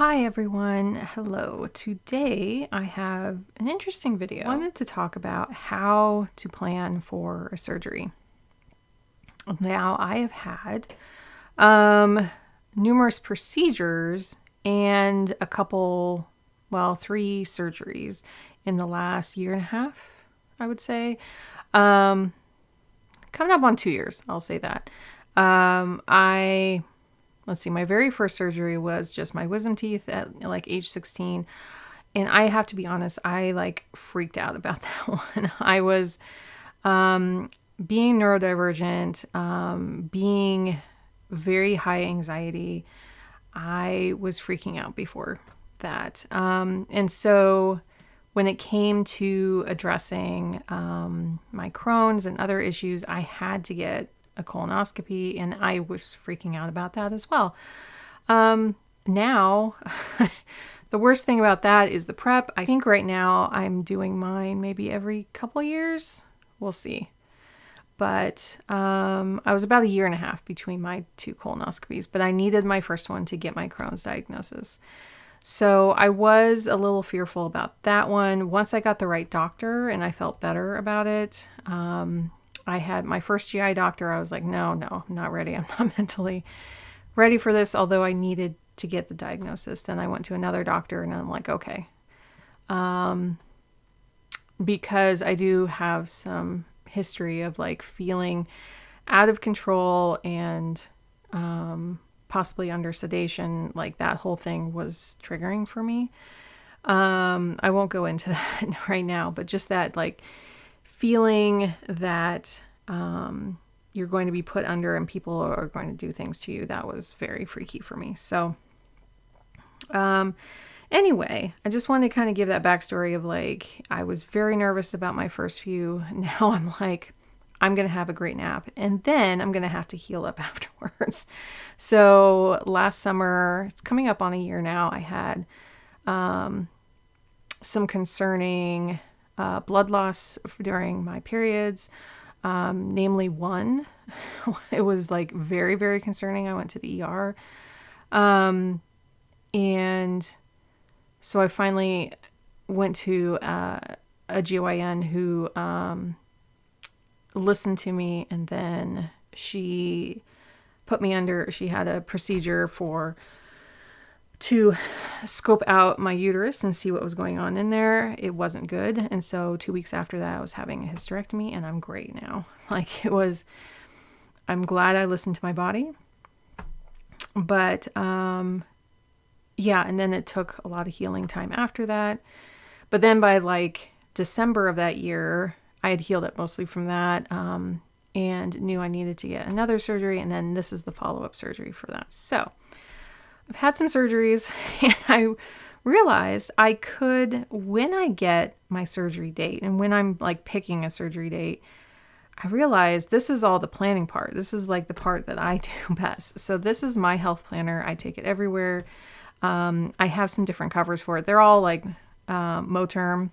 Hi everyone, hello. Today I have an interesting video. I wanted to talk about how to plan for a surgery. Now I have had numerous procedures and a couple, well, 3 surgeries in the last year and a half, I would say. Coming up on 2 years, I'll say that. Let's see, my very first surgery was just my wisdom teeth at like age 16. And I have to be honest, I like freaked out about that one. I was being neurodivergent, being very high anxiety. I was freaking out before that. And so when it came to addressing my Crohn's and other issues, I had to get a colonoscopy, and I was freaking out about that as well. Now, the worst thing about that is the prep. I think right now I'm doing mine maybe every couple years. We'll see. But I was about a year and a half between my 2 colonoscopies, but I needed my first one to get my Crohn's diagnosis. So I was a little fearful about that one. Once I got the right doctor and I felt better about it, I had my first GI doctor. I was like, no, I'm not ready. I'm not mentally ready for this, although I needed to get the diagnosis. Then I went to another doctor and I'm like, okay. Because I do have some history of like feeling out of control and possibly under sedation. Like that whole thing was triggering for me. I won't go into that right now, but just that like feeling that you're going to be put under and people are going to do things to you, that was very freaky for me. So anyway, I just wanted to kind of give that backstory of like, I was very nervous about my first few. Now I'm like, I'm going to have a great nap and then I'm going to have to heal up afterwards. So last summer, it's coming up on a year now, I had some concerning blood loss during my periods, namely one. It was like very, very concerning. I went to the ER. And so I finally went to a GYN who listened to me, and then she put me under, she had a procedure to scope out my uterus and see what was going on in there. It wasn't good. And so 2 weeks after that, I was having a hysterectomy and I'm great now. Like it was, I'm glad I listened to my body. But yeah, and then it took a lot of healing time after that. But then by like December of that year, I had healed up mostly from that and knew I needed to get another surgery. And then this is the follow-up surgery for that. So I've had some surgeries and I realized I could, when I get my surgery date and when I'm like picking a surgery date, I realized this is all the planning part. This is like the part that I do best. So this is my health planner. I take it everywhere. I have some different covers for it. They're all like Moterm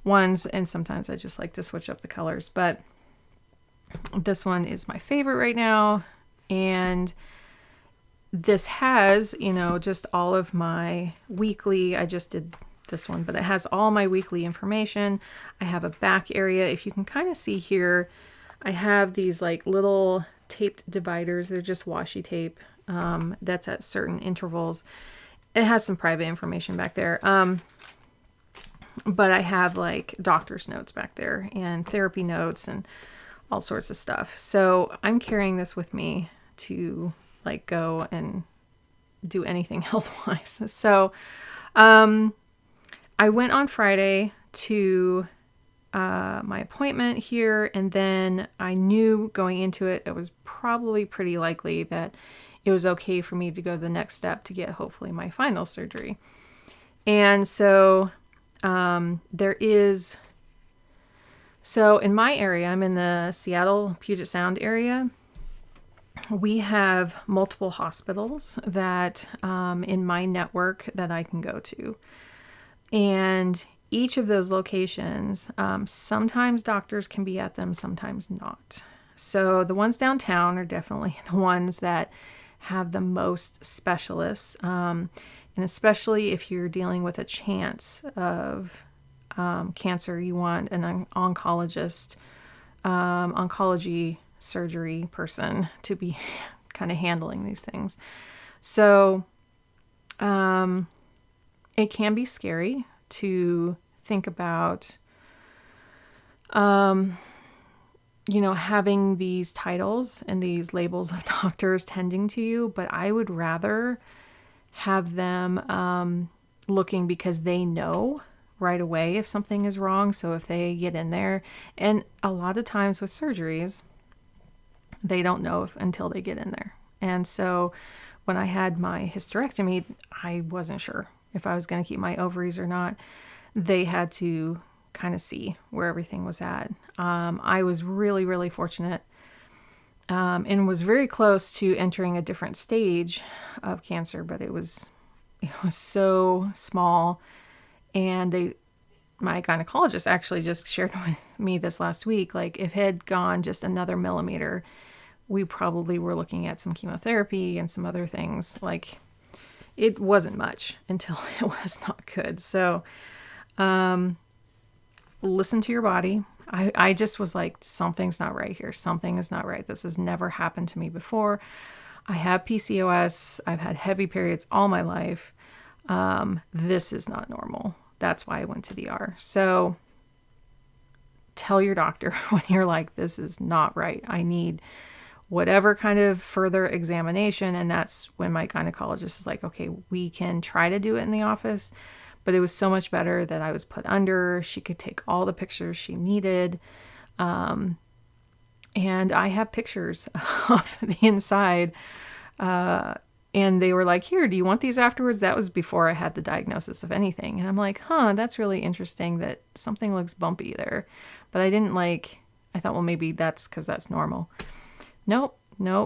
ones, and sometimes I just like to switch up the colors. But this one is my favorite right now. And this has, just all of my weekly, I just did this one, but it has all my weekly information. I have a back area. If you can kind of see here, I have these like little taped dividers. They're just washi tape that's at certain intervals. It has some private information back there. But I have like doctor's notes back there and therapy notes and all sorts of stuff. So I'm carrying this with me to like go and do anything health-wise. So I went on Friday to my appointment here, and then I knew going into it, it was probably pretty likely that it was okay for me to go the next step to get hopefully my final surgery. And so so in my area, I'm in the Seattle Puget Sound area. We have multiple hospitals that in my network that I can go to. And each of those locations, sometimes doctors can be at them, sometimes not. So the ones downtown are definitely the ones that have the most specialists. And especially if you're dealing with a chance of cancer, you want an oncologist, oncology surgery person to be kind of handling these things. So it can be scary to think about, having these titles and these labels of doctors tending to you, but I would rather have them looking because they know right away if something is wrong. So if they get in there, and a lot of times with surgeries, they don't know until they get in there. And so when I had my hysterectomy, I wasn't sure if I was going to keep my ovaries or not. They had to kind of see where everything was at. I was really, really fortunate and was very close to entering a different stage of cancer, but it was so small. And my gynecologist actually just shared with me this last week, like if it had gone just another millimeter, we probably were looking at some chemotherapy and some other things. Like it wasn't much until it was not good. So, listen to your body. I just was like, something's not right here. Something is not right. This has never happened to me before. I have PCOS. I've had heavy periods all my life. This is not normal. That's why I went to the ER. So tell your doctor when you're like, this is not right. I need whatever kind of further examination. And that's when my gynecologist is like, okay, we can try to do it in the office. But it was so much better that I was put under. She could take all the pictures she needed. And I have pictures of the inside. And they were like, here, do you want these afterwards? That was before I had the diagnosis of anything. And I'm like, that's really interesting that something looks bumpy there. But I didn't I thought, well, maybe that's because that's normal. Nope,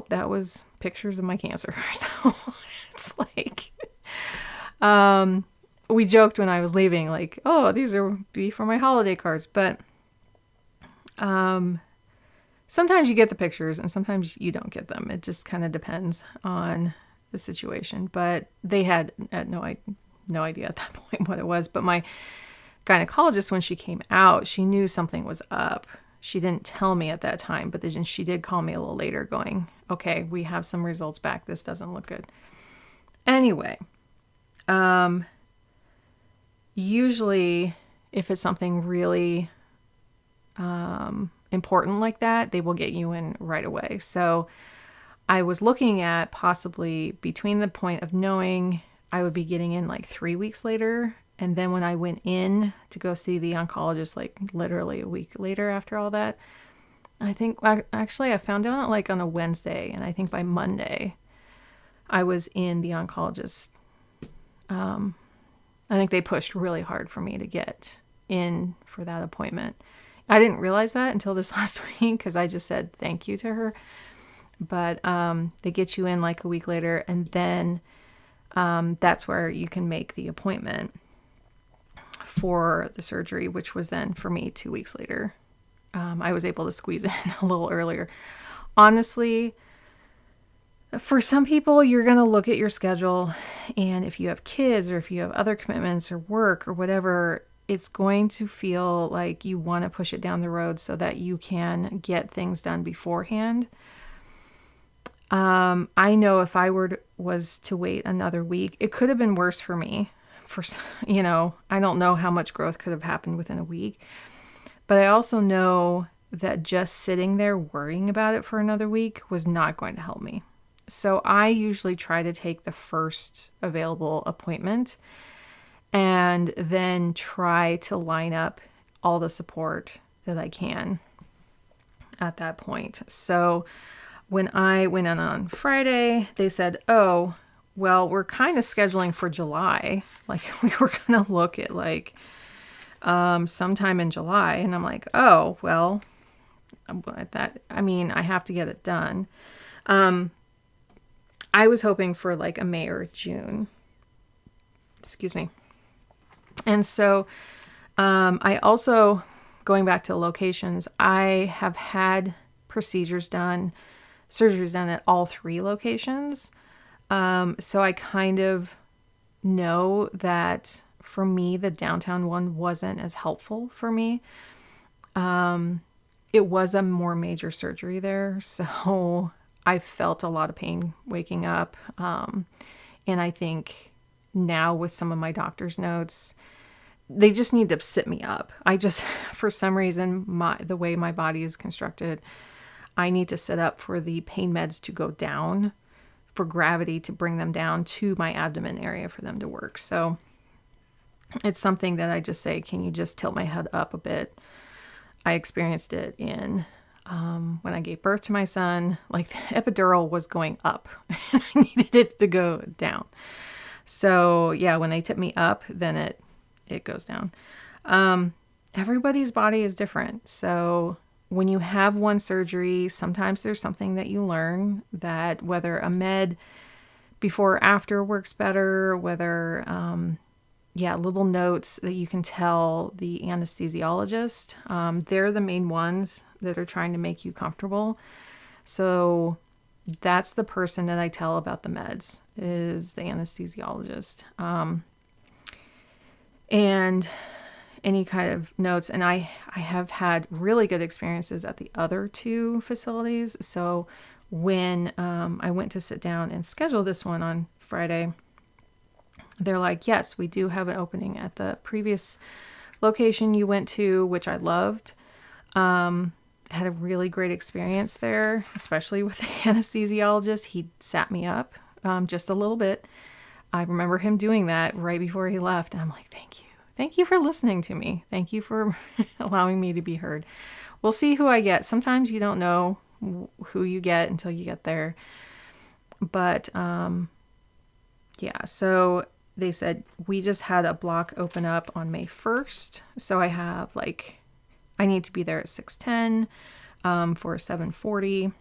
that was pictures of my cancer. So it's like, we joked when I was leaving, like, oh, these are be for my holiday cards. But sometimes you get the pictures and sometimes you don't get them. It just kind of depends on the situation. But they had no idea at that point what it was. But my gynecologist, when she came out, she knew something was up. She didn't tell me at that time, but then she did call me a little later going, okay, we have some results back. This doesn't look good. Anyway, usually if it's something really important like that, they will get you in right away. So I was looking at possibly between the point of knowing I would be getting in like 3 weeks later. And then when I went in to go see the oncologist, like literally a week later after all that, I think actually I found out like on a Wednesday. And I think by Monday I was in the oncologist. I think they pushed really hard for me to get in for that appointment. I didn't realize that until this last week because I just said thank you to her. But they get you in like a week later, and then that's where you can make the appointment for the surgery, which was then for me 2 weeks later. I was able to squeeze in a little earlier. Honestly, for some people, you're going to look at your schedule, and if you have kids or if you have other commitments or work or whatever, it's going to feel like you want to push it down the road so that you can get things done beforehand. I know if I was to wait another week, it could have been worse for me. I don't know how much growth could have happened within a week, but I also know that just sitting there worrying about it for another week was not going to help me. So I usually try to take the first available appointment and then try to line up all the support that I can at that point. So when I went in on Friday, they said, oh, well, we're kind of scheduling for July. Like we were going to look at like sometime in July. And I'm like, oh, well, I have to get it done. I was hoping for like a May or June. Excuse me. And so I also, going back to locations, I have had surgeries done at all 3 locations. So I kind of know that for me, the downtown one wasn't as helpful for me. It was a more major surgery there, so I felt a lot of pain waking up. And I think now with some of my doctor's notes, they just need to sit me up. I just, for some reason, the way my body is constructed, I need to sit up for the pain meds to go down, for gravity to bring them down to my abdomen area for them to work. So it's something that I just say, can you just tilt my head up a bit? I experienced it in when I gave birth to my son. Like, the epidural was going up and I needed it to go down. So yeah, when they tip me up, then it goes down. Everybody's body is different. So when you have one surgery, sometimes there's something that you learn, that whether a med before or after works better, whether, little notes that you can tell the anesthesiologist. They're the main ones that are trying to make you comfortable. So that's the person that I tell about the meds, is the anesthesiologist. And any kind of notes. And I have had really good experiences at the other two facilities. So when I went to sit down and schedule this one on Friday, they're like, yes, we do have an opening at the previous location you went to, which I loved. Had a really great experience there, especially with the anesthesiologist. He sat me up just a little bit. I remember him doing that right before he left. And I'm like, thank you. Thank you for listening to me. Thank you for allowing me to be heard. We'll see who I get. Sometimes you don't know who you get until you get there. But so they said we just had a block open up on May 1st. So I need to be there at 6:10 for 7:40.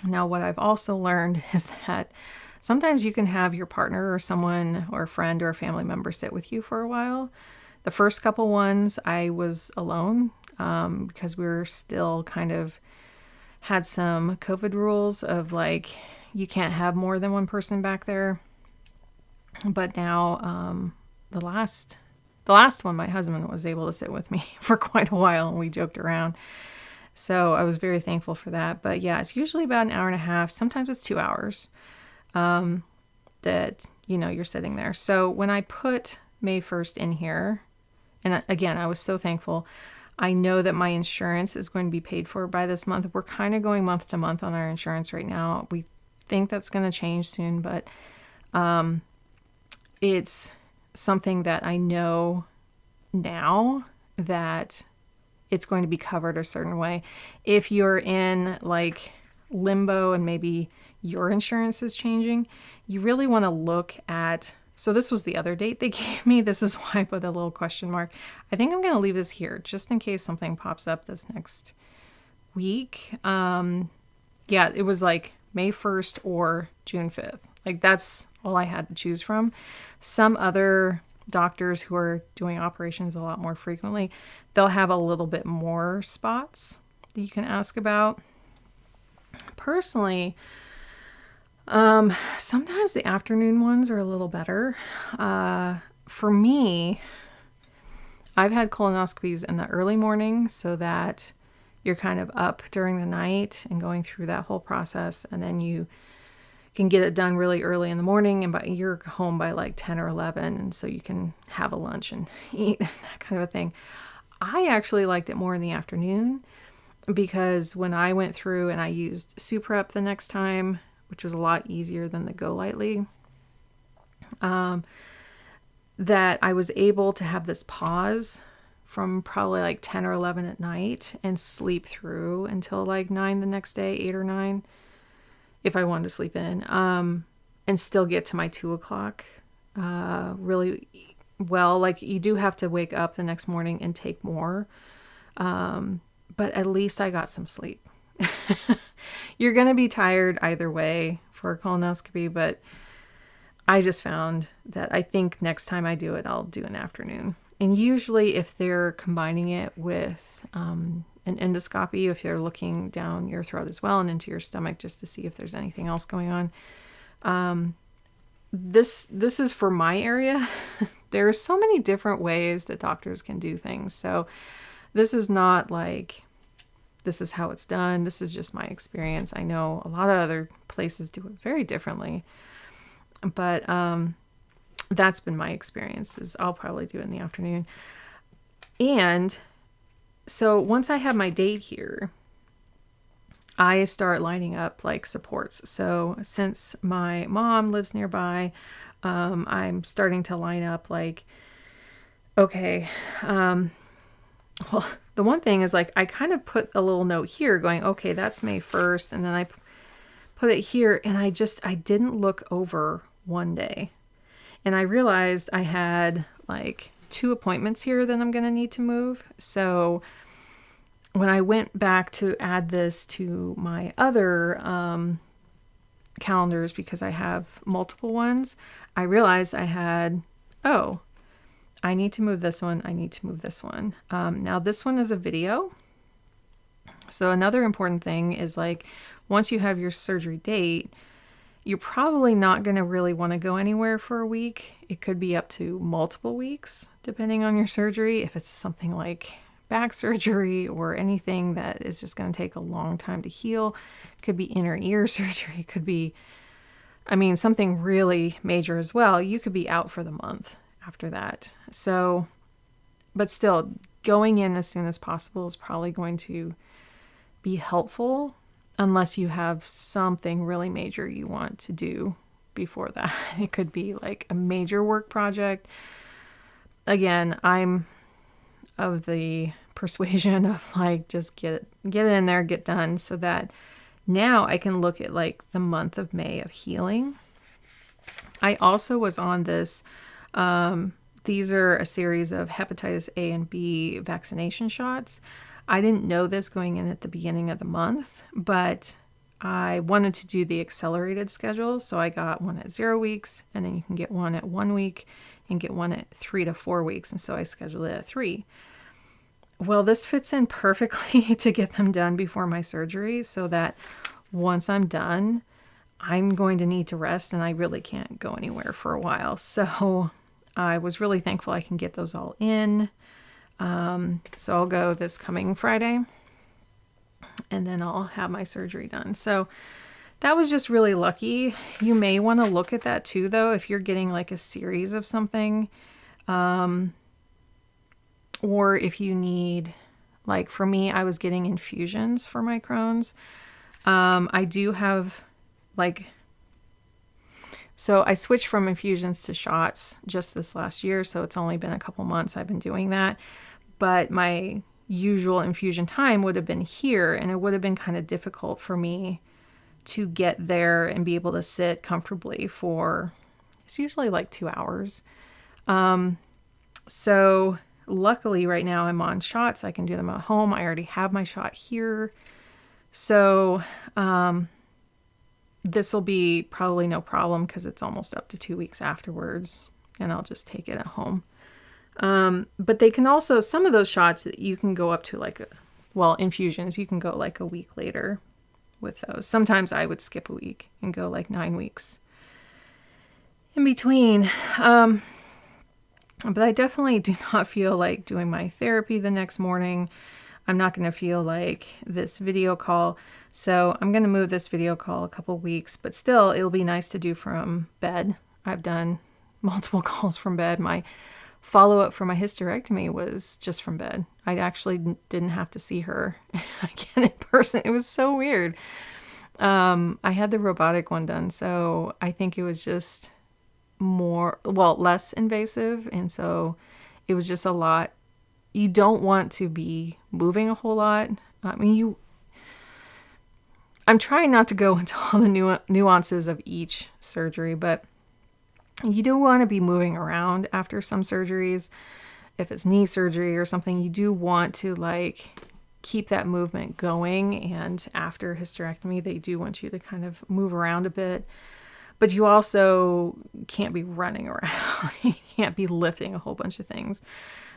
Now, what I've also learned is that sometimes you can have your partner or someone or a friend or a family member sit with you for a while. The first couple ones, I was alone because we were still kind of had some COVID rules of like, you can't have more than one person back there. But now the last one, my husband was able to sit with me for quite a while, and we joked around. So I was very thankful for that. But yeah, it's usually about an hour and a half. Sometimes it's 2 hours that, you're sitting there. So when I put May 1st in here, and again, I was so thankful. I know that my insurance is going to be paid for by this month. We're kind of going month to month on our insurance right now. We think that's going to change soon, but it's something that I know now that it's going to be covered a certain way. If you're in like limbo and maybe your insurance is changing, you really want to look at, so this was the other date they gave me. This is why I put a little question mark. I think I'm going to leave this here just in case something pops up this next week. It was like May 1st or June 5th. Like, that's all I had to choose from. Some other doctors who are doing operations a lot more frequently, they'll have a little bit more spots that you can ask about. Personally, sometimes the afternoon ones are a little better. For me, I've had colonoscopies in the early morning so that you're kind of up during the night and going through that whole process, and then you can get it done really early in the morning, and you're home by like 10 or 11, and so you can have a lunch and eat, that kind of a thing. I actually liked it more in the afternoon because when I went through and I used Suprep the next time, which was a lot easier than the Go Lightly, that I was able to have this pause from probably like 10 or 11 at night and sleep through until like 9 the next day, 8 or 9, if I wanted to sleep in, and still get to my 2 o'clock really well. Like, you do have to wake up the next morning and take more, but at least I got some sleep. You're going to be tired either way for a colonoscopy, but I just found that I think next time I do it, I'll do an afternoon. And usually if they're combining it with an endoscopy, if you're looking down your throat as well and into your stomach just to see if there's anything else going on, this is for my area. There are so many different ways that doctors can do things. So this is not like, this is how it's done. This is just my experience. I know a lot of other places do it very differently, but that's been my experience. Is I'll probably do it in the afternoon. And so once I have my date here, I start lining up like supports. So since my mom lives nearby, I'm starting to line up like, okay, well, the one thing is like, I kind of put a little note here going, okay, that's May 1st. And then I put it here, and I didn't look over one day. And I realized I had like 2 appointments here that I'm going to need to move. So when I went back to add this to my other calendars, because I have multiple ones, I realized I had, oh, I need to move this one. I need to move this one. Now this one is a video. So another important thing is like, once you have your surgery date, you're probably not going to really want to go anywhere for a week. It could be up to multiple weeks, depending on your surgery. If it's something like back surgery or anything that is just going to take a long time to heal, it could be inner ear surgery. It could be, I mean, something really major as well. You could be out for the month after that. So, but still, going in as soon as possible is probably going to be helpful, unless you have something really major you want to do before that. It could be like a major work project. Again, I'm of the persuasion of like, just get it in there, get done, so that now I can look at like the month of May of healing. I also was on this, these are a series of hepatitis A and B vaccination shots. I didn't know this going in at the beginning of the month, but I wanted to do the accelerated schedule. So I got one at 0 weeks, and then you can get one at 1 week and get one at 3 to 4 weeks. And so I scheduled it at 3. Well, this fits in perfectly to get them done before my surgery, so that once I'm done, I'm going to need to rest, and I really can't go anywhere for a while. So I was really thankful I can get those all in. So I'll go this coming Friday, and then I'll have my surgery done. So that was just really lucky. You may want to look at that too, though, if you're getting like a series of something, or if you need, like for me, I was getting infusions for my Crohn's. I do have like, so I switched from infusions to shots just this last year. So it's only been a couple months I've been doing that. But my usual infusion time would have been here, and it would have been kind of difficult for me to get there and be able to sit comfortably for, it's usually like 2 hours. So luckily right now I'm on shots. I can do them at home. I already have my shot here. So this will be probably no problem, because it's almost up to 2 weeks afterwards, and I'll just take it at home. But they can also, some of those shots you can go up to like, infusions, you can go like a week later with those. Sometimes I would skip a week and go like 9 weeks in between. But I definitely do not feel like doing my therapy the next morning. I'm not going to feel like this video call. So I'm going to move this video call a couple weeks, but still it'll be nice to do from bed. I've done multiple calls from bed. My follow-up for my hysterectomy was just from bed. I actually didn't have to see her again in person. It was so weird. I had the robotic one done, so I think it was just less invasive. And so it was just a lot. You don't want to be moving a whole lot. I mean, I'm trying not to go into all the nuances of each surgery, but you do want to be moving around after some surgeries. If it's knee surgery or something, you do want to like keep that movement going. And after hysterectomy, they do want you to kind of move around a bit. But you also can't be running around. You can't be lifting a whole bunch of things.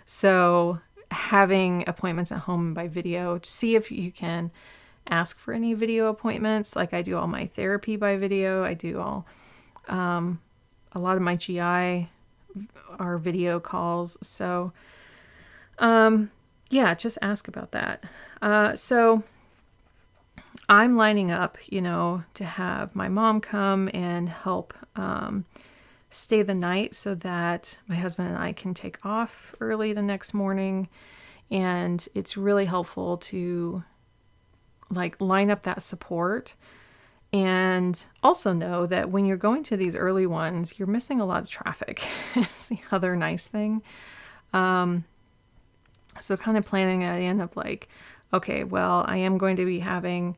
So having appointments at home by video, see if you can ask for any video appointments. Like I do all my therapy by video. I do all a lot of my GI are video calls. So, yeah, just ask about that. So I'm lining up, to have my mom come and help stay the night so that my husband and I can take off early the next morning. And it's really helpful to line up that support, and also know that when you're going to these early ones, you're missing a lot of traffic. It's the other nice thing. So kind of planning that in of okay, well, I am going to be having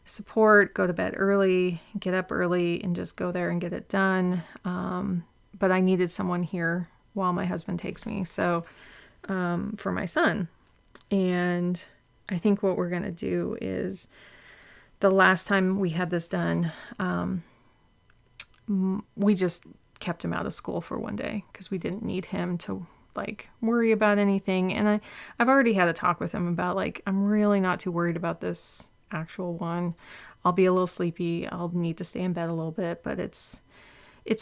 support, go to bed early, get up early, and just go there and get it done. But I needed someone here while my husband takes me. So for my son. And I think what we're going to do is, the last time we had this done, we just kept him out of school for one day because we didn't need him to worry about anything. And I've already had a talk with him about I'm really not too worried about this actual one. I'll be a little sleepy. I'll need to stay in bed a little bit, but it's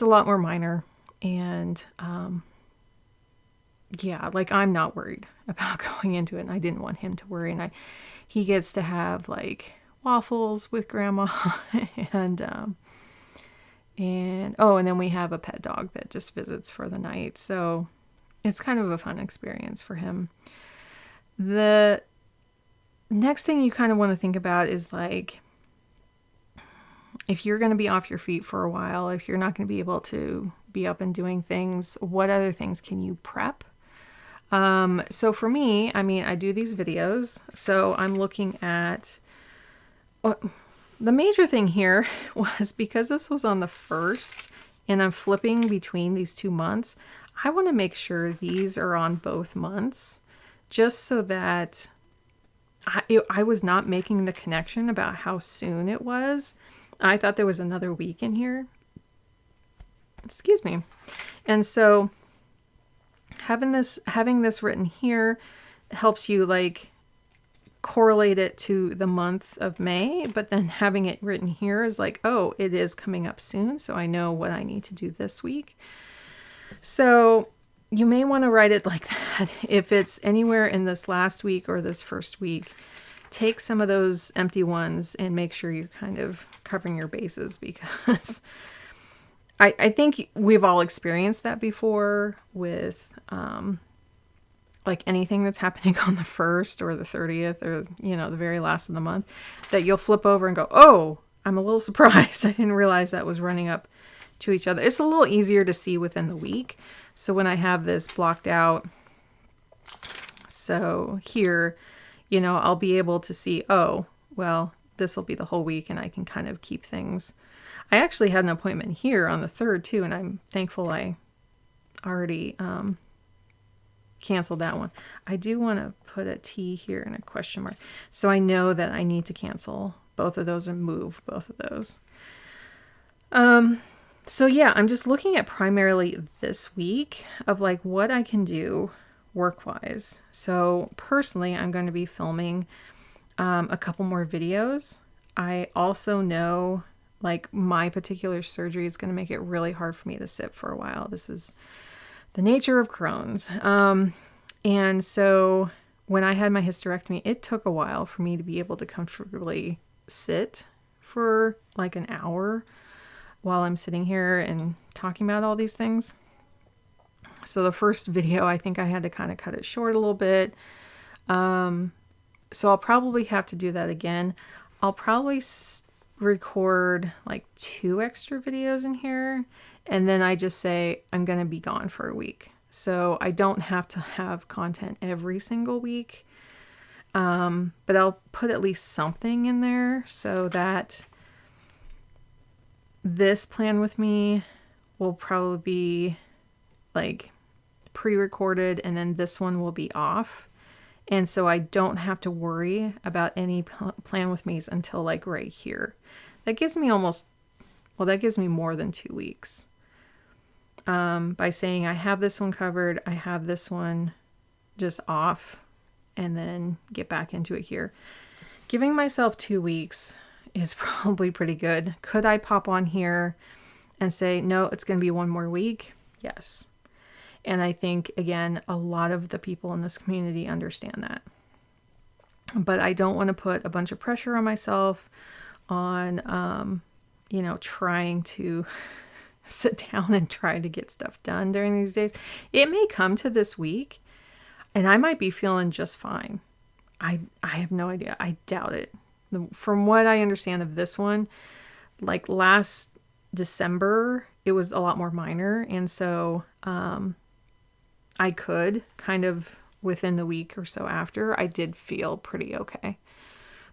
a lot more minor. And yeah, I'm not worried about going into it, and I didn't want him to worry. And he gets to have waffles with grandma and then we have a pet dog that just visits for the night. So it's kind of a fun experience for him. The next thing you kind of want to think about is if you're going to be off your feet for a while, if you're not going to be able to be up and doing things, what other things can you prep? So for me, I do these videos, so I'm looking at the major thing here was, because this was on the 1st and I'm flipping between these 2 months, I want to make sure these are on both months, just so that I was not making the connection about how soon it was. I thought there was another week in here. Excuse me. And so having this written here helps you correlate it to the month of May, but then having it written here is oh, it is coming up soon, so I know what I need to do this week. So you may want to write it like that. If it's anywhere in this last week or this first week, take some of those empty ones and make sure you're kind of covering your bases, because I think we've all experienced that before with anything that's happening on the 1st or the 30th or, the very last of the month, that you'll flip over and go, oh, I'm a little surprised. I didn't realize that was running up to each other. It's a little easier to see within the week. So when I have this blocked out, so here, I'll be able to see, oh, well, this will be the whole week, and I can kind of keep things. I actually had an appointment here on the 3rd too, and I'm thankful I already canceled that one. I do want to put a T here and a question mark, so I know that I need to cancel both of those and move both of those. So yeah, I'm just looking at primarily this week of what I can do work-wise. So personally, I'm going to be filming a couple more videos. I also know my particular surgery is going to make it really hard for me to sit for a while. This is the nature of Crohn's. And so when I had my hysterectomy, it took a while for me to be able to comfortably sit for an hour while I'm sitting here and talking about all these things. So the first video, I think I had to kind of cut it short a little bit. So I'll probably have to do that again. I'll probably record 2 extra videos in here, and then I just say I'm going to be gone for a week. So I don't have to have content every single week. But I'll put at least something in there so that this plan with me will probably be pre-recorded, and then this one will be off. And so I don't have to worry about any plan with me's until right here. That gives me that gives me more than 2 weeks. By saying I have this one covered, I have this one just off, and then get back into it here. Giving myself 2 weeks is probably pretty good. Could I pop on here and say, no, it's going to be one more week? Yes. And I think, again, a lot of the people in this community understand that. But I don't want to put a bunch of pressure on myself on, trying to sit down and try to get stuff done during these days. It may come to this week and I might be feeling just fine. I have no idea. I doubt it. From what I understand of this one, like last December, it was a lot more minor. And so I could kind of within the week or so after, I did feel pretty okay.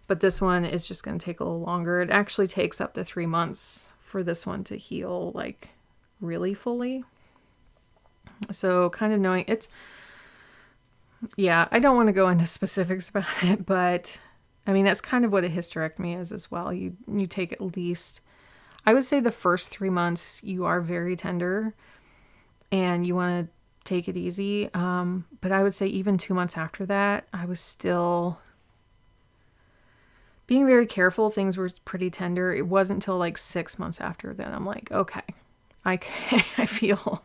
But this one is just going to take a little longer. It actually takes up to 3 months for this one to heal, like really fully. So kind of knowing I don't want to go into specifics about it, but I mean, that's kind of what a hysterectomy is as well. You take at least, I would say the first 3 months, you are very tender and you want to take it easy. But I would say even 2 months after that, I was still being very careful. Things were pretty tender. It wasn't until like 6 months after that I'm like, okay, I feel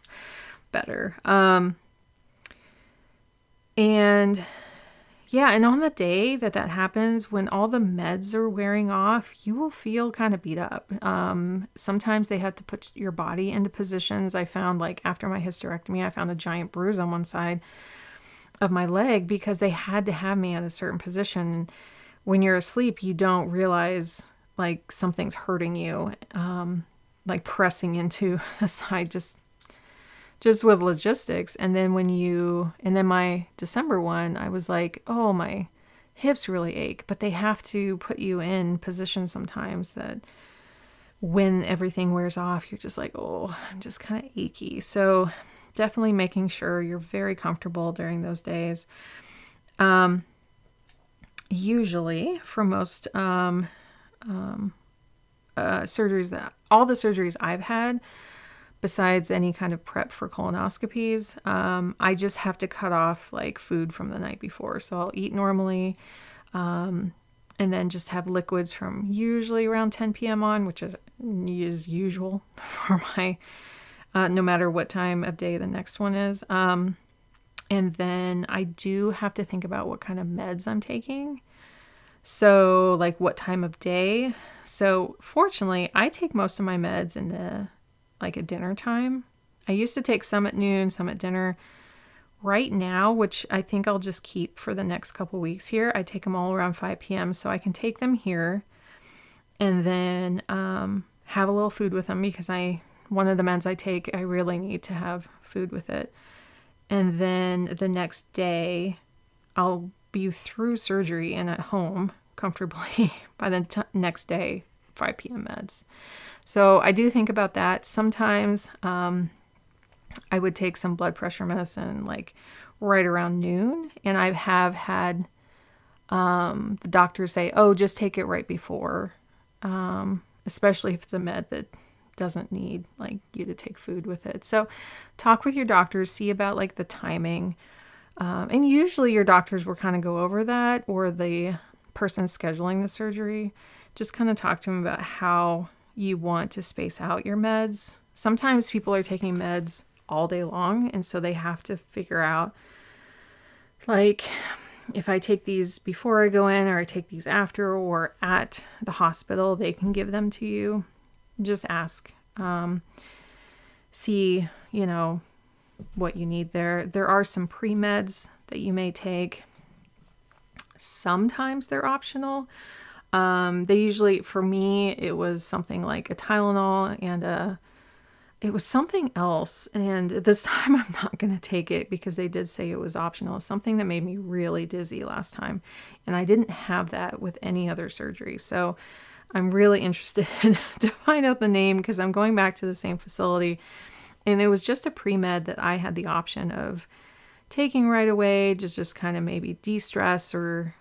better. And on the day that happens, when all the meds are wearing off, you will feel kind of beat up. Sometimes they have to put your body into positions. I found, like, after my hysterectomy, I found a giant bruise on one side of my leg because they had to have me at a certain position. When you're asleep, you don't realize like something's hurting you, like pressing into the side, just with logistics. And then my December one, I was like, oh, my hips really ache, but they have to put you in position sometimes that when everything wears off, you're just like, oh, I'm just kind of achy. So definitely making sure you're very comfortable during those days. Usually for most surgeries, all the surgeries I've had, besides any kind of prep for colonoscopies, I just have to cut off like food from the night before. So I'll eat normally, and then just have liquids from usually around 10 p.m. on, which is usual for my, no matter what time of day the next one is. And then I do have to think about what kind of meds I'm taking. So like what time of day. So fortunately, I take most of my meds in the like at dinner time. I used to take some at noon, some at dinner. Right now, which I think I'll just keep for the next couple weeks here, I take them all around 5 p.m. so I can take them here and then have a little food with them because one of the meds I take, I really need to have food with it. And then the next day, I'll be through surgery and at home comfortably by the next day, 5 p.m. meds. So I do think about that. Sometimes I would take some blood pressure medicine like right around noon. And I have had the doctors say, oh, just take it right before, especially if it's a med that doesn't need like you to take food with it. So talk with your doctors, see about like the timing. And usually your doctors will kind of go over that, or the person scheduling the surgery, just kind of talk to them about how you want to space out your meds. Sometimes people are taking meds all day long, and so they have to figure out like if I take these before I go in or I take these after or at the hospital, they can give them to you. Just ask, see, what you need there. There are some pre-meds that you may take. Sometimes they're optional. They usually, for me, it was something like a Tylenol and it was something else. And this time I'm not going to take it because they did say it was optional. Something that made me really dizzy last time. And I didn't have that with any other surgery. So I'm really interested to find out the name because I'm going back to the same facility. And it was just a pre-med that I had the option of taking right away, just kind of maybe de-stress or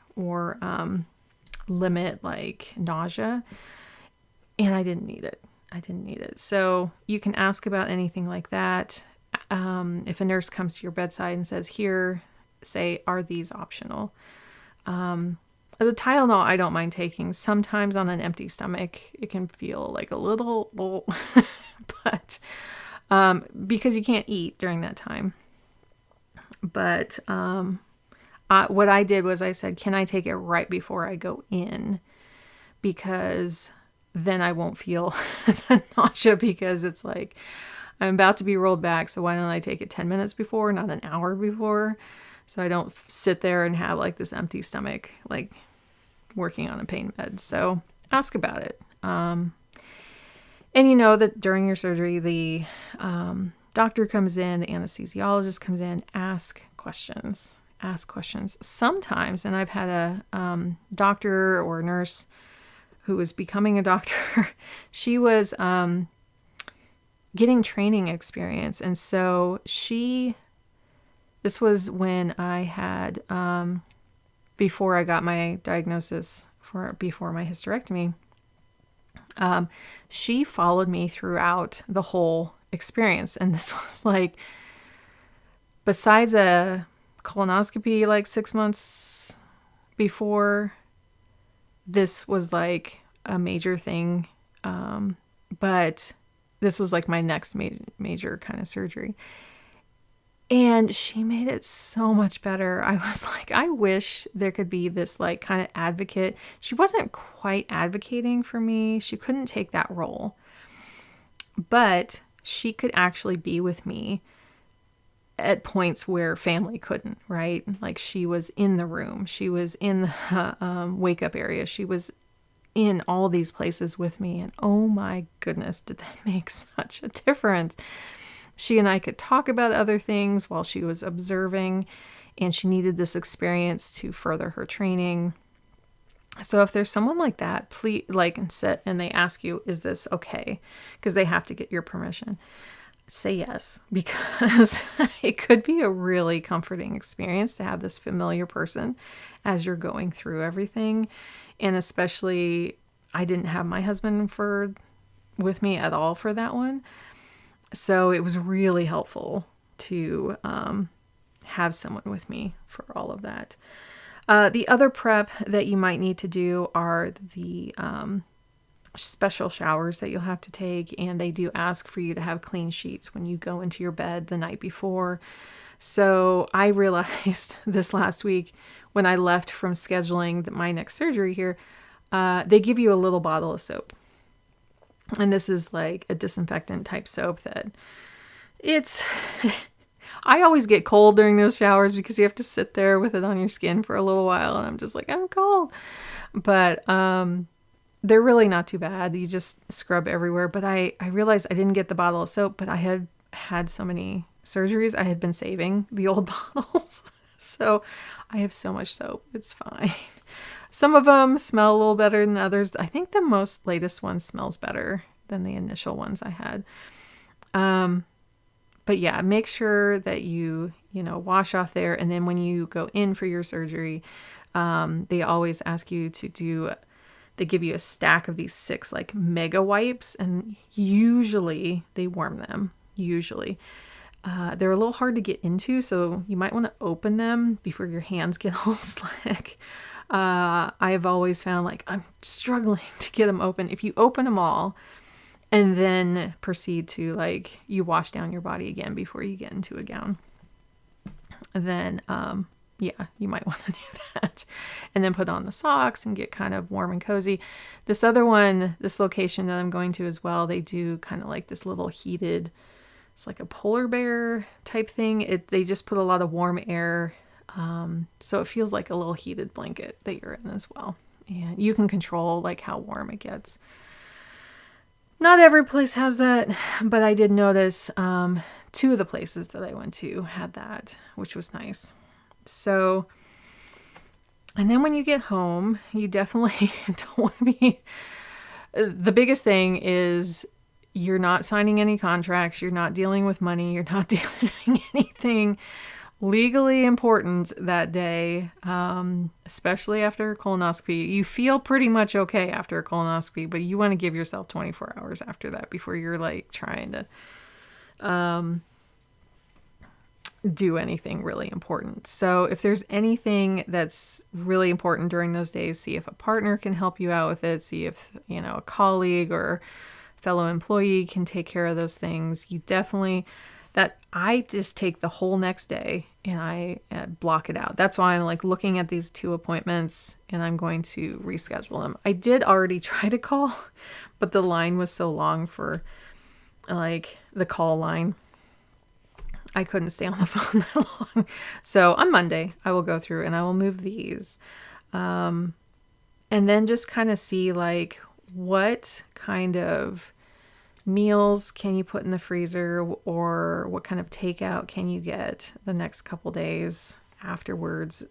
limit like nausea. And I didn't need it. So you can ask about anything like that. If a nurse comes to your bedside and says, here, say, are these optional? The Tylenol I don't mind taking. Sometimes on an empty stomach, it can feel like a little, but because you can't eat during that time. But what I did was I said, can I take it right before I go in? Because then I won't feel the nausea, because it's like I'm about to be rolled back. So why don't I take it 10 minutes before, not an hour before? So I don't sit there and have like this empty stomach, like working on a pain med. So ask about it. And you know that during your surgery, the doctor comes in, the anesthesiologist comes in, ask questions. Sometimes, and I've had a doctor or nurse who was becoming a doctor, she was getting training experience. And so this was when I had, before I got my diagnosis before my hysterectomy, she followed me throughout the whole experience. And this was like, besides a colonoscopy like 6 months before, this was like a major thing. But this was like my next major kind of surgery. And she made it so much better. I was like, I wish there could be this like kind of advocate. She wasn't quite advocating for me. She couldn't take that role. But she could actually be with me at points where family couldn't, right? Like she was in the room. She was in the wake up area. She was in all these places with me. And oh my goodness, did that make such a difference. She and I could talk about other things while she was observing, and she needed this experience to further her training. So if there's someone like that, please, like, and sit and they ask you, is this okay? Because they have to get your permission. Say yes, because it could be a really comforting experience to have this familiar person as you're going through everything. And especially, I didn't have my husband with me at all for that one. So it was really helpful to have someone with me for all of that. The other prep that you might need to do are the special showers that you'll have to take. And they do ask for you to have clean sheets when you go into your bed the night before. So I realized this last week when I left from scheduling my next surgery here, they give you a little bottle of soap. And this is like a disinfectant type soap that I always get cold during those showers because you have to sit there with it on your skin for a little while. And I'm just like, I'm cold. But they're really not too bad. You just scrub everywhere. But I realized I didn't get the bottle of soap, but I had so many surgeries. I had been saving the old bottles. So I have so much soap. It's fine. Some of them smell a little better than others. I think the latest one smells better than the initial ones I had. But yeah, make sure that you wash off there. And then when you go in for your surgery, they always ask you they give you a stack of these 6 like mega wipes, and usually they warm them. Usually. They're a little hard to get into, so you might want to open them before your hands get all slick. I've always found like I'm struggling to get them open. If you open them all and then proceed to like you wash down your body again before you get into a gown, then yeah, you might want to do that. And then put on the socks and get kind of warm and cozy. This location that I'm going to as well, they do kind of like this little heated, it's like a polar bear type thing. They just put a lot of warm air. So it feels like a little heated blanket that you're in as well. And you can control like how warm it gets. Not every place has that, but I did notice 2 of the places that I went to had that, which was nice. So, and then when you get home, you definitely don't want to be, the biggest thing is you're not signing any contracts. You're not dealing with money. You're not doing anything legally important that day, especially after a colonoscopy. You feel pretty much okay after a colonoscopy, but you want to give yourself 24 hours after that before you're like trying to do anything really important. So if there's anything that's really important during those days, see if a partner can help you out with it. See if, a colleague or fellow employee can take care of those things. You definitely, that I just take the whole next day and I block it out. That's why I'm like looking at these 2 appointments and I'm going to reschedule them. I did already try to call, but the line was so long for like the call line. I couldn't stay on the phone that long. So on Monday, I will go through and I will move these. And then just kind of see like what kind of meals can you put in the freezer, or what kind of takeout can you get the next couple days afterwards.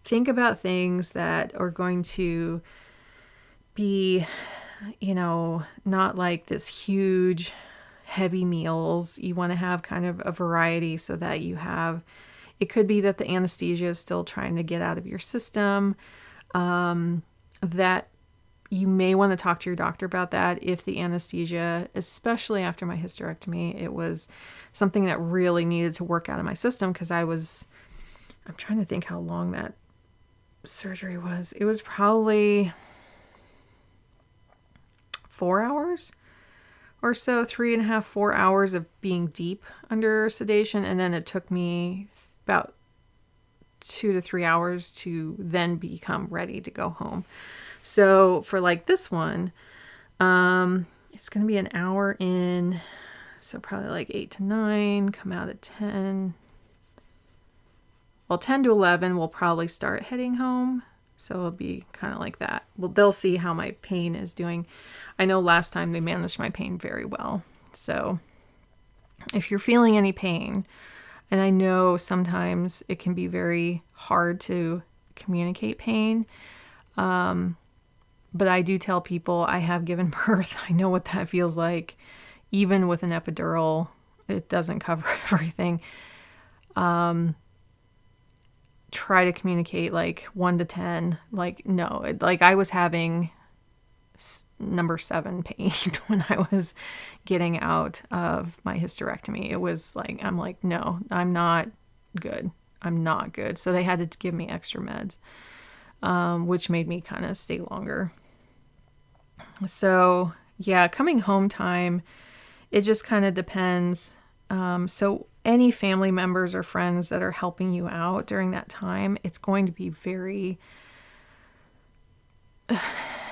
Think about things that are going to be, not like this huge heavy meals. You want to have kind of a variety so that you have, it could be that the anesthesia is still trying to get out of your system, that you may want to talk to your doctor about that. If the anesthesia, especially after my hysterectomy, it was something that really needed to work out of my system, because I'm trying to think how long that surgery was. It was probably 4 hours or so, 3.5, 4 hours of being deep under sedation. And then it took me about 2 to 3 hours to then become ready to go home. So for like this one, it's going to be an hour in, so probably like 8 to 9, come out at 10. Well, 10 to 11, we'll probably start heading home. So it'll be kind of like that. Well, they'll see how my pain is doing. I know last time they managed my pain very well. So if you're feeling any pain, and I know sometimes it can be very hard to communicate pain, but I do tell people I have given birth. I know what that feels like. Even with an epidural, it doesn't cover everything. Try to communicate like 1 to 10. Like, no, like I was having number 7 pain when I was getting out of my hysterectomy. It was like, I'm like, no, I'm not good. I'm not good. So they had to give me extra meds, which made me kind of stay longer. So yeah, coming home time, it just kind of depends. So any family members or friends that are helping you out during that time, it's going to be very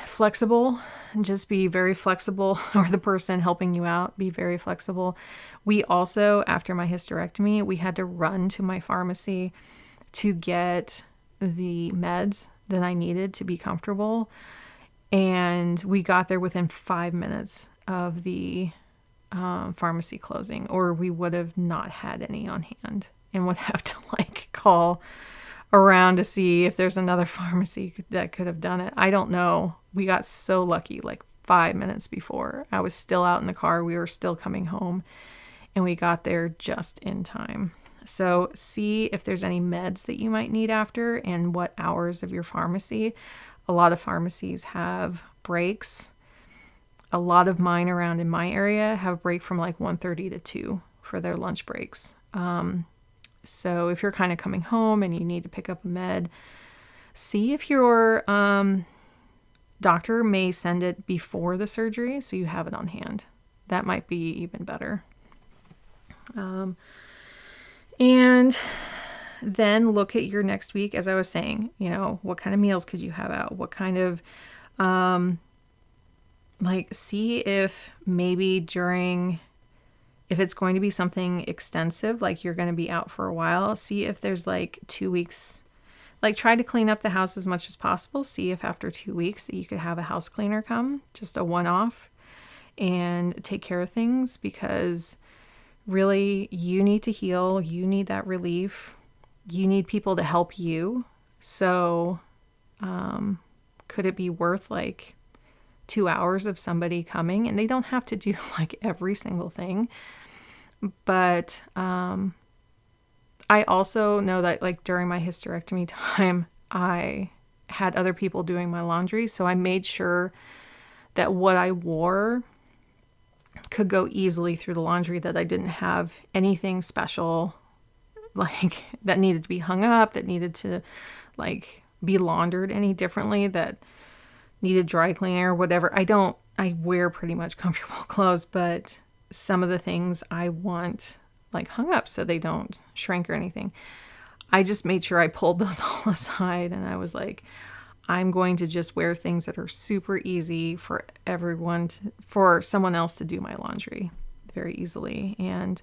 flexible. Just be very flexible, or the person helping you out, be very flexible. We also, after my hysterectomy, we had to run to my pharmacy to get the meds that I needed to be comfortable. And we got there within 5 minutes of the pharmacy closing, or we would have not had any on hand and would have to like call around to see if there's another pharmacy that could have done it. I don't know. We got so lucky, like 5 minutes before. I was still out in the car. We were still coming home and we got there just in time. So see if there's any meds that you might need after and what hours of your pharmacy. A lot of pharmacies have breaks. A lot of mine around in my area have a break from like 1:30 to 2 for their lunch breaks. So if you're kind of coming home and you need to pick up a med, see if your doctor may send it before the surgery so you have it on hand. That might be even better. And then look at your next week, as I was saying, what kind of meals could you have out? What kind of, see if maybe if it's going to be something extensive, like you're going to be out for a while, see if there's like 2 weeks, like try to clean up the house as much as possible. See if after 2 weeks that you could have a house cleaner come, just a one-off, and take care of things, because really you need to heal. You need that relief. You need people to help you. So, could it be worth like 2 hours of somebody coming? And they don't have to do like every single thing. But I also know that like during my hysterectomy time, I had other people doing my laundry. So I made sure that what I wore could go easily through the laundry, that I didn't have anything special like that needed to be hung up, that needed to like be laundered any differently, that needed dry cleaner, whatever. I I wear pretty much comfortable clothes, but some of the things I want like hung up so they don't shrink or anything. I just made sure I pulled those all aside, and I was like, I'm going to just wear things that are super easy for for someone else to do my laundry very easily. And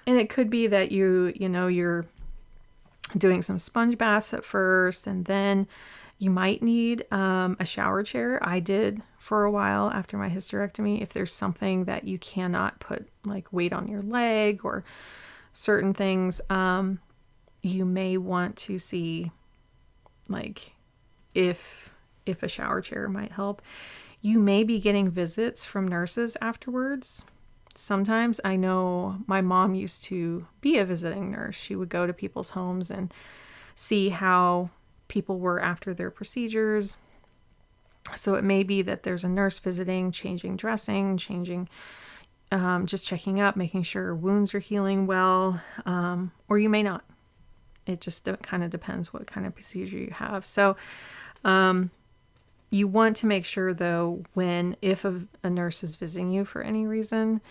it could be that you're doing some sponge baths at first, and then you might need a shower chair. I did for a while after my hysterectomy. If there's something that you cannot put like weight on your leg or certain things, you may want to see like if a shower chair might help. You may be getting visits from nurses afterwards. Sometimes I know my mom used to be a visiting nurse. She would go to people's homes and see how people were after their procedures. So it may be that there's a nurse visiting, changing dressing, just checking up, making sure wounds are healing well, or you may not. It just kind of depends what kind of procedure you have. So you want to make sure, though, if a nurse is visiting you for any reason,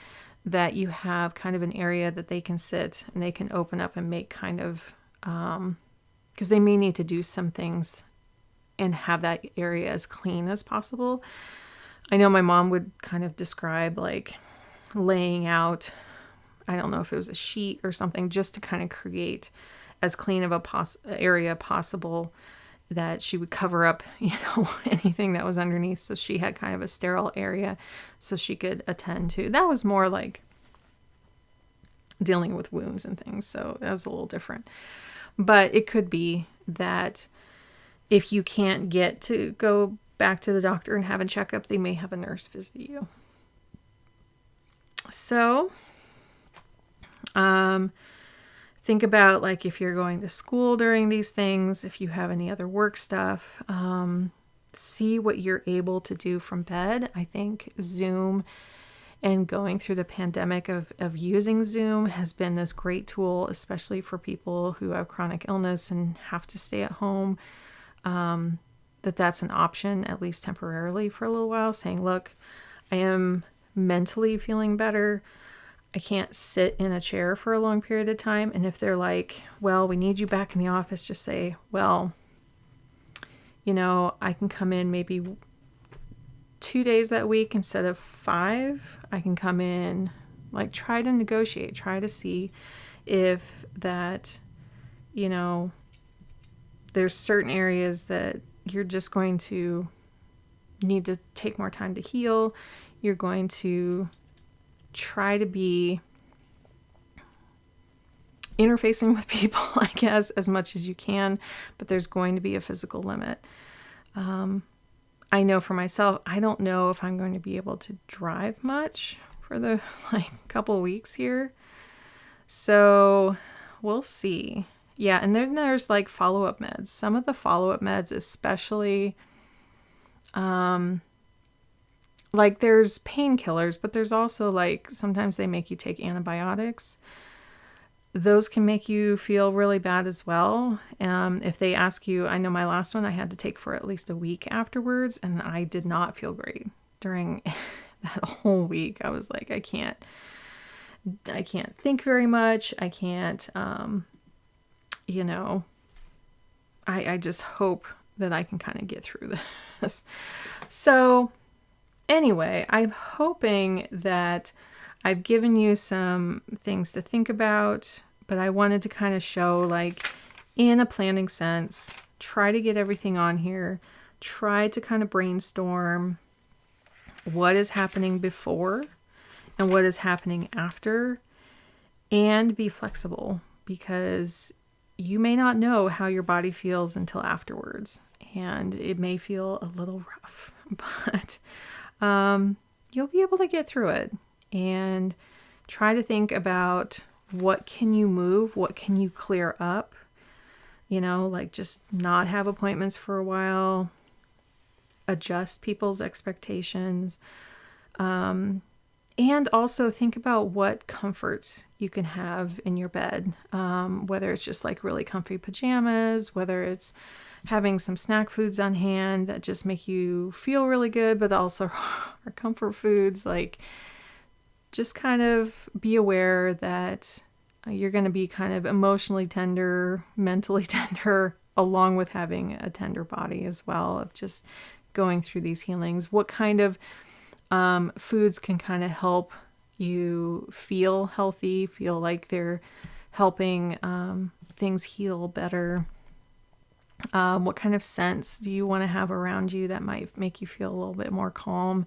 that you have kind of an area that they can sit and they can open up and make kind of, because they may need to do some things and have that area as clean as possible. I know my mom would kind of describe like laying out, I don't know if it was a sheet or something, just to kind of create as clean of a area possible, that she would cover up, anything that was underneath. So she had kind of a sterile area so she could attend to. That was more like dealing with wounds and things. So that was a little different. But it could be that if you can't get to go back to the doctor and have a checkup, they may have a nurse visit you. So, think about like if you're going to school during these things, if you have any other work stuff, see what you're able to do from bed. I think Zoom and going through the pandemic of using Zoom has been this great tool, especially for people who have chronic illness and have to stay at home, that's an option, at least temporarily for a little while, saying, look, I am mentally feeling better. I can't sit in a chair for a long period of time. And if they're like, well, we need you back in the office, just say, well, I can come in maybe 2 days that week instead of 5. I can come in, like, try to negotiate, try to see if that, there's certain areas that you're just going to need to take more time to heal. You're going to try to be interfacing with people, I guess, as much as you can, but there's going to be a physical limit. I know for myself, I don't know if I'm going to be able to drive much for the couple weeks here. So we'll see. Yeah, and then there's like follow-up meds. Some of the follow-up meds, especially, like there's painkillers, but there's also like sometimes they make you take antibiotics. Those can make you feel really bad as well. If they ask you, I know my last one I had to take for at least a week afterwards, and I did not feel great during that whole week. I was like, I can't think very much. I can't, I just hope that I can kind of get through this. So anyway, I'm hoping that I've given you some things to think about, but I wanted to kind of show, like, in a planning sense, try to get everything on here, try to kind of brainstorm what is happening before and what is happening after, and be flexible, because you may not know how your body feels until afterwards, and it may feel a little rough, but you'll be able to get through it. And try to think about what can you move, what can you clear up, like just not have appointments for a while, adjust people's expectations, and also think about what comforts you can have in your bed, whether it's just like really comfy pajamas, whether it's having some snack foods on hand that just make you feel really good, but also are comfort foods. Like, just kind of be aware that you're going to be kind of emotionally tender, mentally tender, along with having a tender body as well, of just going through these healings. What kind of foods can kind of help you feel healthy, feel like they're helping things heal better? What kind of scents do you want to have around you that might make you feel a little bit more calm?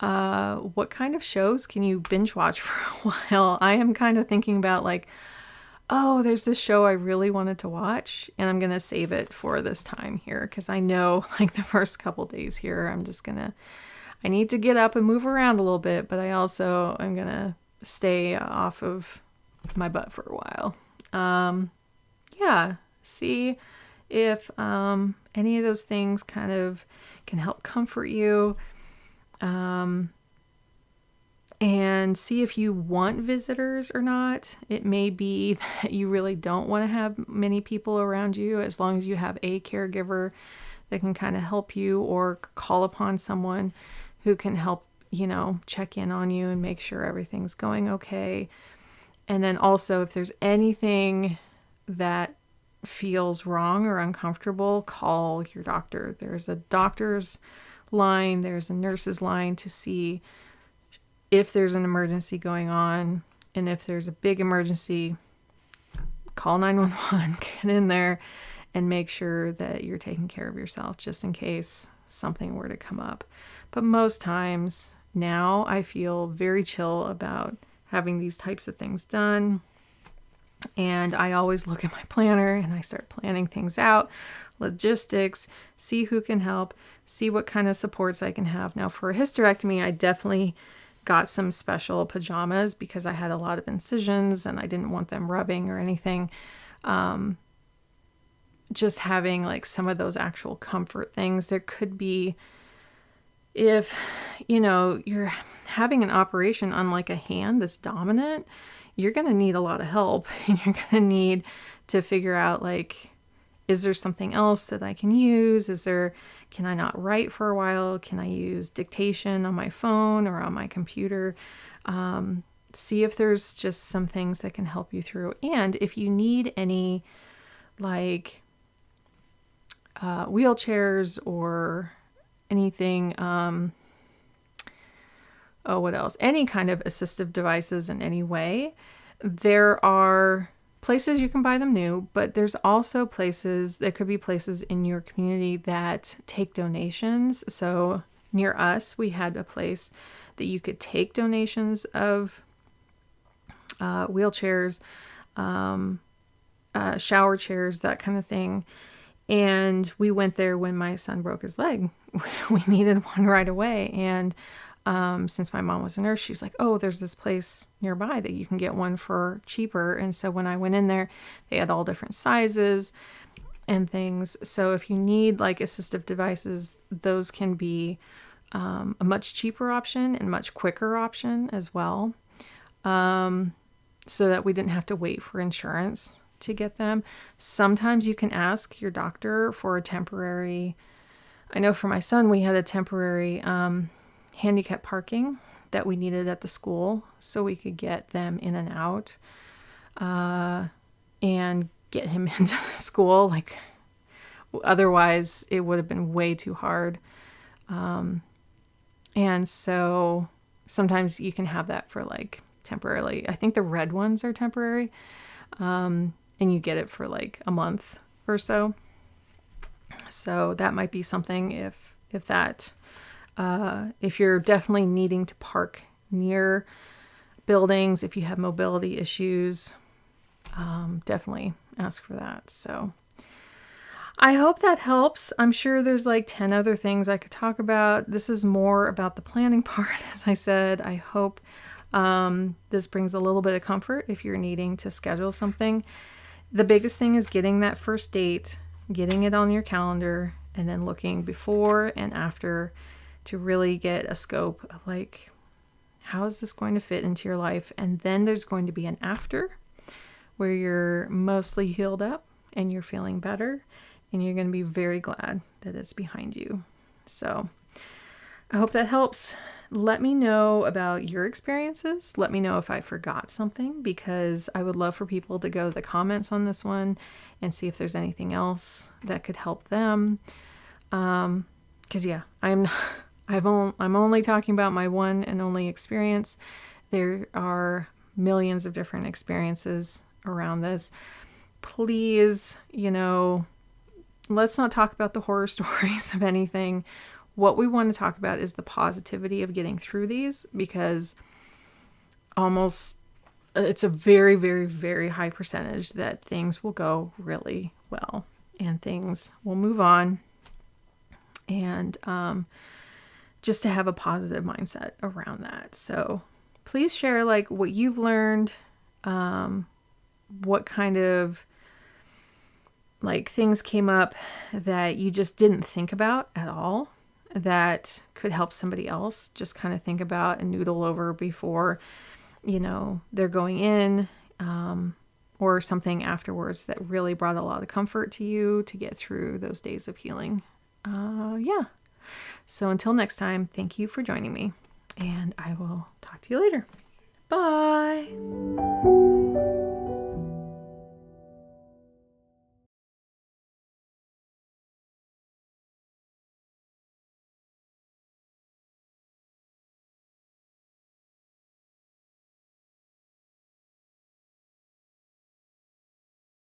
What kind of shows can you binge watch for a while? I am kind of thinking about like, oh, there's this show I really wanted to watch, and I'm going to save it for this time here, because I know like the first couple days here, I need to get up and move around a little bit, but I'm going to stay off of my butt for a while. Yeah, see if any of those things kind of can help comfort you. And see if you want visitors or not. It may be that you really don't want to have many people around you, as long as you have a caregiver that can kind of help you, or call upon someone who can help, check in on you and make sure everything's going okay. And then also, if there's anything that feels wrong or uncomfortable, call your doctor. There's a doctor's line, there's a nurse's line to see if there's an emergency going on. And if there's a big emergency, call 911, get in there and make sure that you're taking care of yourself, just in case something were to come up. But most times now I feel very chill about having these types of things done. And I always look at my planner and I start planning things out, logistics, see who can help, see what kind of supports I can have. Now, for a hysterectomy, I definitely got some special pajamas because I had a lot of incisions and I didn't want them rubbing or anything. Just having like some of those actual comfort things. There could be, if, you're having an operation on like a hand that's dominant, you're going to need a lot of help, and you're going to need to figure out like, is there something else that I can use? Can I not write for a while? Can I use dictation on my phone or on my computer? See if there's just some things that can help you through. And if you need any like wheelchairs or anything, what else? Any kind of assistive devices in any way, there are places you can buy them new, but there could be places in your community that take donations. So near us, we had a place that you could take donations of wheelchairs, shower chairs, that kind of thing. And we went there when my son broke his leg. We needed one right away. And since my mom was a nurse, she's like, oh, there's this place nearby that you can get one for cheaper. And so when I went in there, they had all different sizes and things. So if you need like assistive devices, those can be a much cheaper option and much quicker option as well. So that we didn't have to wait for insurance to get them. Sometimes you can ask your doctor for a temporary, I know for my son, we had a temporary handicap parking that we needed at the school so we could get them in and out and get him into the school. Like, otherwise it would have been way too hard. And so sometimes you can have that for like temporarily. I think the red ones are temporary. And you get it for like a month or so. So that might be something if you're definitely needing to park near buildings, if you have mobility issues, definitely ask for that. So I hope that helps. I'm sure there's like 10 other things I could talk about. This is more about the planning part, as I said. I hope this brings a little bit of comfort if you're needing to schedule something. The biggest thing is getting that first date, getting it on your calendar, and then looking before and after to really get a scope of like, how is this going to fit into your life? And then there's going to be an after where you're mostly healed up and you're feeling better. and you're going to be very glad that it's behind you. So I hope that helps. Let me know about your experiences. Let me know if I forgot something, because I would love for people to go to the comments on this one and see if there's anything else that could help them. Because yeah, I'm only talking about my one and only experience. There are millions of different experiences around this. Please, let's not talk about the horror stories of anything. What we want to talk about is the positivity of getting through these, because it's a very, very, very high percentage that things will go really well and things will move on. And just to have a positive mindset around that. So please share what you've learned, what kind of things came up that you just didn't think about at all that could help somebody else just kind of think about and noodle over before, they're going in, or something afterwards that really brought a lot of comfort to you to get through those days of healing. Yeah. So until next time, thank you for joining me, and I will talk to you later. Bye.